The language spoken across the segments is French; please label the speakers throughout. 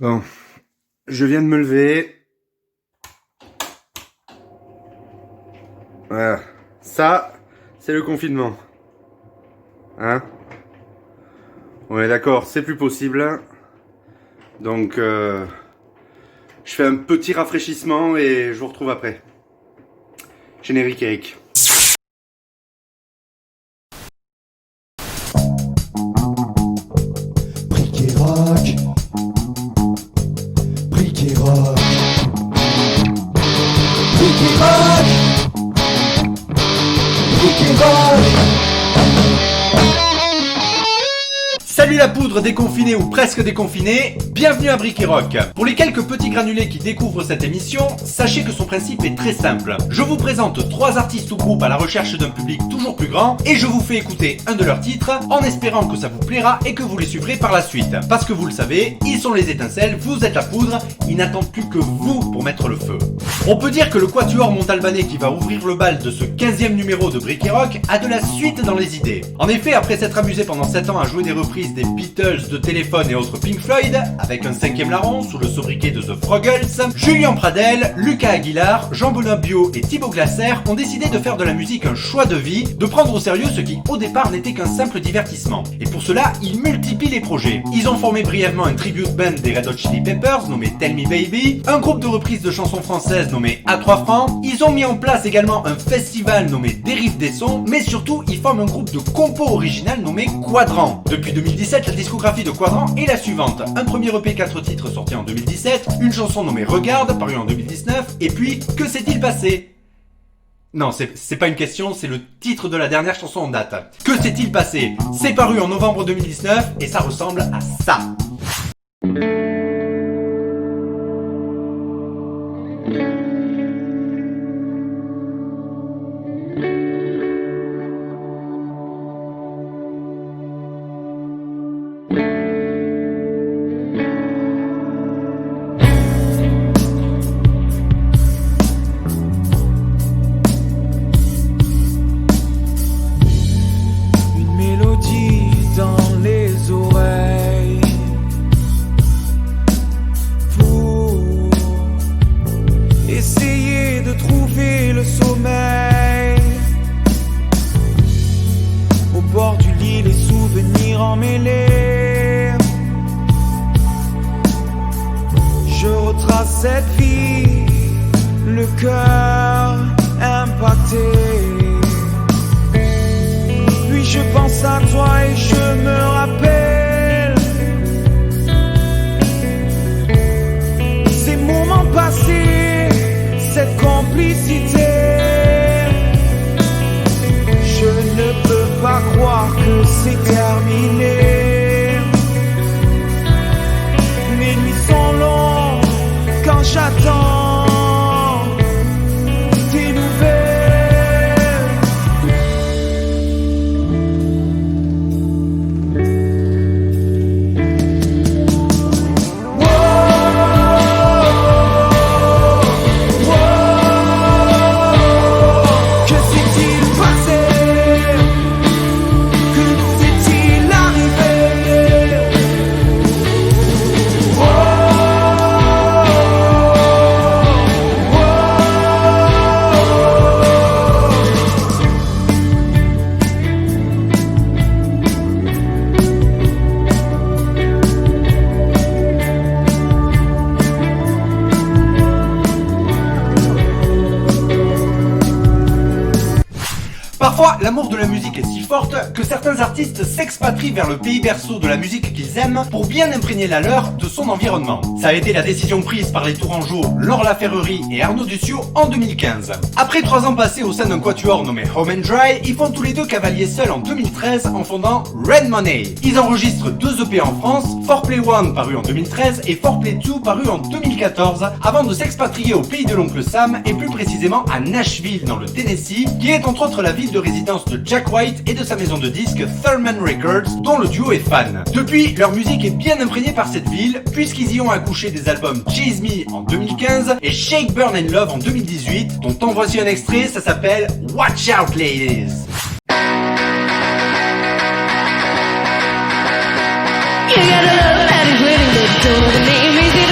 Speaker 1: Bon, je viens de me lever. Voilà. Ça, c'est le confinement. Hein? On est d'accord, c'est plus possible. Donc, je fais un petit rafraîchissement et je vous retrouve après. Générique, Eric.
Speaker 2: Brick et rock. Brick et rock. Brick et rock. Brick et rock.
Speaker 3: Salut la poudre déconfinée ou presque déconfinée, bienvenue à Brick et Rock. Pour les quelques petits granulés qui découvrent cette émission, sachez que son principe est très simple. Je vous présente 3 artistes ou groupes à la recherche d'un public toujours plus grand et je vous fais écouter un de leurs titres en espérant que ça vous plaira et que vous les suivrez par la suite. Parce que vous le savez, ils sont les étincelles, vous êtes la poudre, ils n'attendent plus que vous pour mettre le feu. On peut dire que le quatuor montalbanais qui va ouvrir le bal de ce 15e numéro de Brick et Rock a de la suite dans les idées. En effet, après s'être amusé pendant 7 ans à jouer des reprises des Beatles, de Téléphone et autres Pink Floyd, avec un 5e larron sous le sobriquet de The Froggles, Julien Pradel, Lucas Aguilar, Jean-Benoît Biot et Thibaut Glaser ont décidé de faire de la musique un choix de vie, de prendre au sérieux ce qui au départ n'était qu'un simple divertissement. Et pour cela, ils multiplient les projets. Ils ont formé brièvement un tribute band des Red Hot Chili Peppers nommé Tell Me Baby, un groupe de reprises de chansons françaises nommé A3 francs, ils ont mis en place également un festival nommé Dérive des sons, mais surtout ils forment un groupe de compos original nommé Quadrant. Depuis 2017, la discographie de Quadrant est la suivante: un premier EP 4 titres sorti en 2017, une chanson nommée Regarde parue en 2019, et puis Que s'est-il passé? Non, c'est pas une question, c'est le titre de la dernière chanson en date. Que s'est-il passé? C'est paru en novembre 2019 et ça ressemble à ça.
Speaker 2: Cette vie, le cœur impacté. Puis je pense à toi et je me rappelle ces moments passés, cette complicité. Je ne peux pas croire que c'est terminé. Mes nuits sont longues quand j'attends tes nouvelles. Wow, wow, que s'est-il passé? Que nous est-il arrivé? Wow.
Speaker 3: Parfois, l'amour de la musique est si forte que certains artistes s'expatrient vers le pays berceau de la musique qu'ils aiment pour bien imprégner la leur de son environnement. Ça a été la décision prise par les Tourangeaux Laure Laferrerie et Arnaud Dussiot en 2015. Après 3 ans passés au sein d'un quatuor nommé Home and Dry, ils font tous les deux cavalier seuls en 2013 en fondant Red Money. Ils enregistrent 2 EP en France, 4Play 1 paru en 2013 et 4Play 2 paru en 2014, avant de s'expatrier au pays de l'oncle Sam et plus précisément à Nashville dans le Tennessee, qui est entre autres la ville de résidence de Jack White et de sa maison de disques Thurman Records, dont le duo est fan. Depuis, leur musique est bien imprégnée par cette ville, puisqu'ils y ont accouché des albums Chase Me en 2015 et Shake, Burn and Love en 2018, dont en voici un extrait, ça s'appelle Watch Out Ladies.
Speaker 4: You gotta love that is really the door. The name is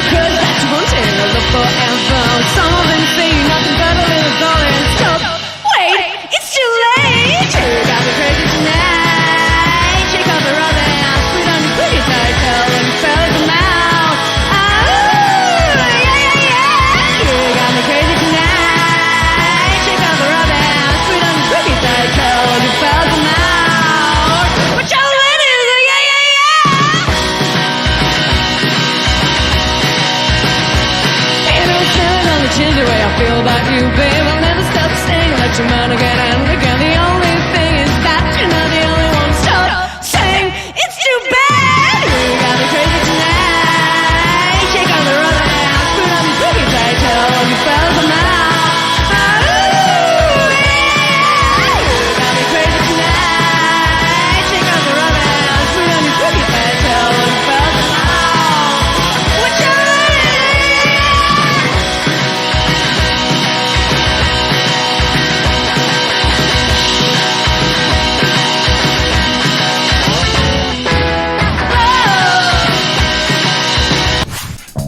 Speaker 4: feel about you, babe. I'll never stop saying, let your mind again and again. The only thing is that you're not the only one. Stop saying it's too bad. You got me crazy tonight. Shake on the rubber bands, put on your boogie tight, tell all you fellas I'm out.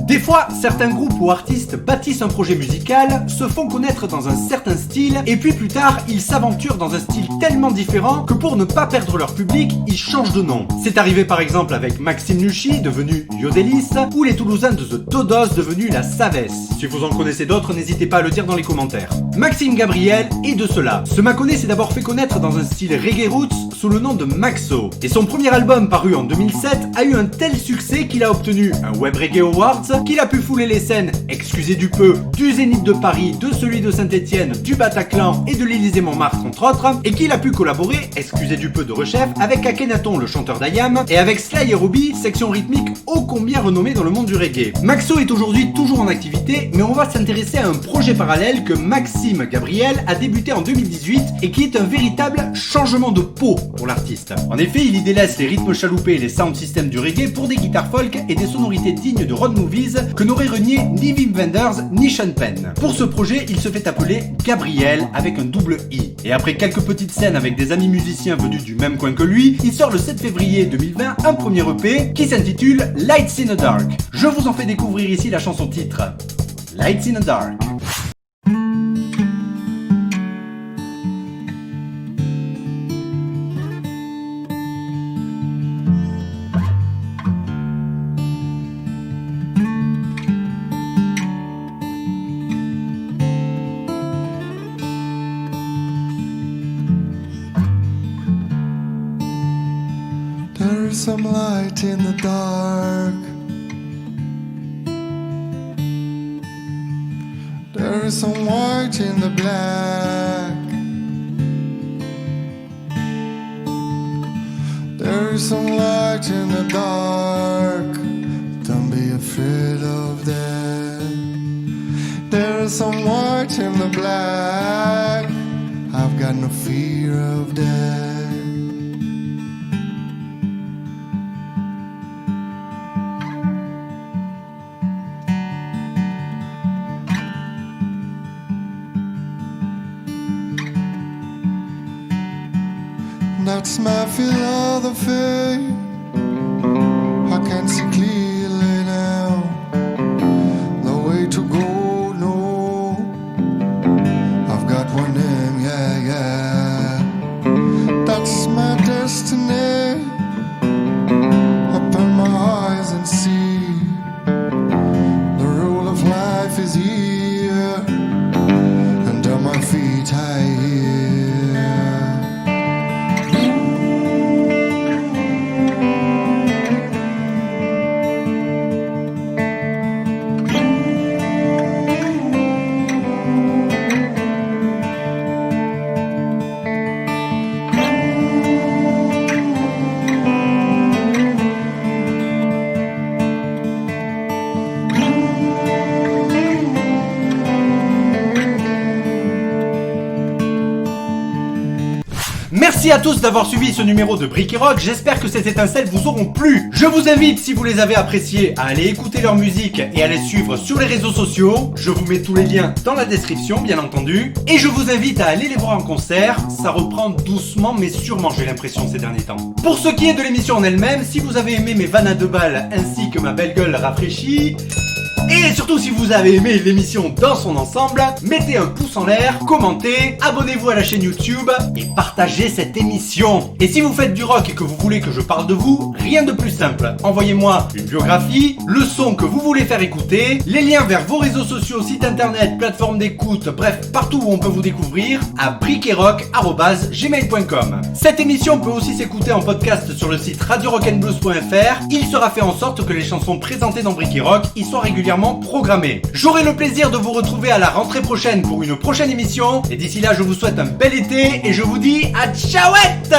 Speaker 3: Des fois, certains groupes ou artistes bâtissent un projet musical, se font connaître dans un certain style, et puis plus tard, ils s'aventurent dans un style tellement différent que pour ne pas perdre leur public, ils changent de nom. C'est arrivé par exemple avec Maxime Nuchy, devenu Yodelis, ou les Toulousains de The Dodos, devenus la Savès. Si vous en connaissez d'autres, n'hésitez pas à le dire dans les commentaires. Maxime Gabriel est de cela. Ce Mâconnais s'est d'abord fait connaître dans un style reggae roots sous le nom de Maxo. Et son premier album paru en 2007 a eu un tel succès qu'il a obtenu un Web Reggae Awards, qu'il a pu fouler les scènes, excusez du peu, du Zénith de Paris, de celui de Saint-Etienne, du Bataclan et de l'Élysée-Montmartre entre autres, et qu'il a pu collaborer, excusez du peu de rechef, avec Akhenaton le chanteur d'Ayam, et avec Sly et Robbie, section rythmique ô combien renommée dans le monde du reggae. Maxo est aujourd'hui toujours en activité, mais on va s'intéresser à un projet parallèle que Maxime Gabriel a débuté en 2018 et qui est un véritable changement de peau pour l'artiste. En effet, il y délaisse les rythmes chaloupés et les sound systems du reggae pour des guitares folk et des sonorités dignes de road movies que n'auraient renié ni Wim Wenders ni Sean Penn. Pour ce projet, il se fait appeler Gabriel avec un double I. Et après quelques petites scènes avec des amis musiciens venus du même coin que lui, il sort le 7 février 2020 un premier EP qui s'intitule Lights in the Dark. Je vous en fais découvrir ici la chanson titre Lights in the Dark.
Speaker 5: There's some light in the dark. There is some white in the black. There is some light in the dark. Don't be afraid of that. There is some white in the black. I've got no fear of that. That's my philosophy. I can see clearly now the way to go. No, I've got one name, yeah, yeah. That's my destiny. Open my eyes and see the rule of life is here. Under my feet I hear.
Speaker 3: Merci à tous d'avoir suivi ce numéro de Brick et Rock, j'espère que ces étincelles vous auront plu. Je vous invite, si vous les avez appréciées, à aller écouter leur musique et à les suivre sur les réseaux sociaux. Je vous mets tous les liens dans la description, bien entendu. Et je vous invite à aller les voir en concert. Ça reprend doucement mais sûrement, j'ai l'impression, ces derniers temps. Pour ce qui est de l'émission en elle-même, si vous avez aimé mes vannes à deux balles ainsi que ma belle gueule rafraîchie, et surtout si vous avez aimé l'émission dans son ensemble, mettez un pouce en l'air, commentez, abonnez-vous à la chaîne YouTube et partagez cette émission. Et si vous faites du rock et que vous voulez que je parle de vous, rien de plus simple. Envoyez-moi une biographie, le son que vous voulez faire écouter, les liens vers vos réseaux sociaux, site internet, plateforme d'écoute, bref, partout où on peut vous découvrir, à briquetrock@gmail.com. Cette émission peut aussi s'écouter en podcast sur le site radiorockandblues.fr. Il sera fait en sorte que les chansons présentées dans Brick et Rock y soient régulièrement régulièrement programmés. J'aurai le plaisir de vous retrouver à la rentrée prochaine pour une prochaine émission. Et d'ici là, je vous souhaite un bel été et je vous dis à ciaouette!